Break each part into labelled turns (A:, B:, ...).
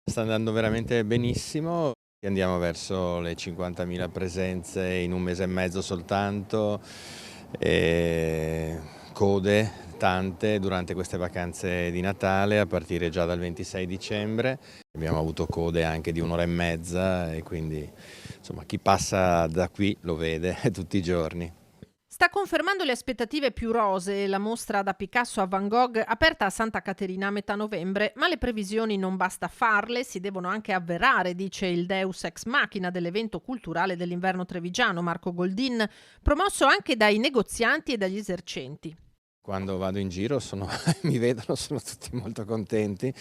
A: Sta andando veramente benissimo, andiamo verso le 50.000 presenze in 1 mese e mezzo soltanto, code tante durante queste vacanze di Natale a partire già dal 26 dicembre. Abbiamo avuto code anche di 1 ora e mezza e quindi insomma chi passa da qui lo vede tutti i giorni.
B: Sta confermando le aspettative più rosee la mostra da Picasso a Van Gogh aperta a Santa Caterina a metà novembre, ma le previsioni non basta farle, si devono anche avverare, dice il Deus ex machina dell'evento culturale dell'inverno trevigiano, Marco Goldin, promosso anche dai negozianti e dagli esercenti.
A: Quando vado in giro mi vedono, sono tutti molto contenti.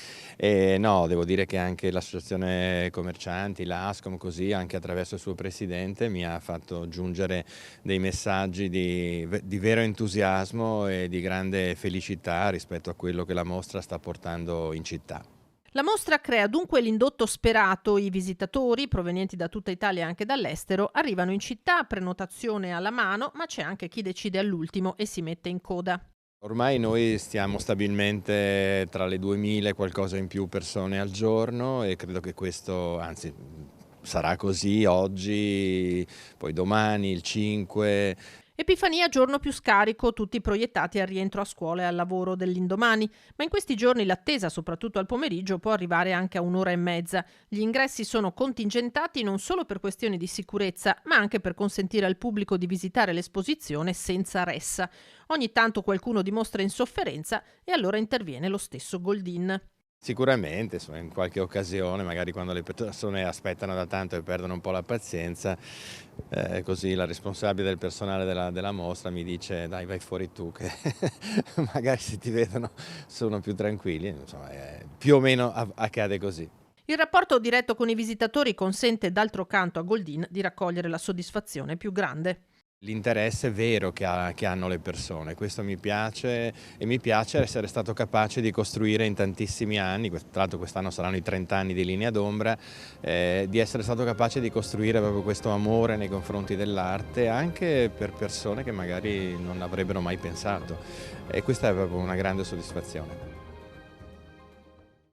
A: No, devo dire che anche l'associazione commercianti, l'Ascom, così, anche attraverso il suo presidente, mi ha fatto giungere dei messaggi di vero entusiasmo e di grande felicità rispetto a quello che la mostra sta portando in città.
B: La mostra crea dunque l'indotto sperato, i visitatori, provenienti da tutta Italia e anche dall'estero, arrivano in città, prenotazione alla mano, ma c'è anche chi decide all'ultimo e si mette in coda.
A: Ormai noi stiamo stabilmente tra le 2000 e qualcosa in più persone al giorno e credo che questo, anzi, sarà così oggi, poi domani, il 5.
B: Epifania giorno più scarico, tutti proiettati al rientro a scuola e al lavoro dell'indomani, ma in questi giorni l'attesa, soprattutto al pomeriggio, può arrivare anche a 1 ora e mezza. Gli ingressi sono contingentati non solo per questioni di sicurezza, ma anche per consentire al pubblico di visitare l'esposizione senza ressa. Ogni tanto qualcuno dimostra insofferenza e allora interviene lo stesso Goldin.
A: Sicuramente, insomma, in qualche occasione, magari quando le persone aspettano da tanto e perdono un po' la pazienza, così la responsabile del personale della mostra mi dice: "Dai, vai fuori tu che magari se ti vedono sono più tranquilli", insomma, più o meno accade così.
B: Il rapporto diretto con i visitatori consente d'altro canto a Goldin di raccogliere la soddisfazione più grande.
A: L'interesse vero che hanno le persone, questo mi piace e mi piace essere stato capace di costruire in tantissimi anni, tra l'altro quest'anno saranno i 30 anni di Linea d'Ombra, di essere stato capace di costruire proprio questo amore nei confronti dell'arte, anche per persone che magari non avrebbero mai pensato, e questa è proprio una grande soddisfazione.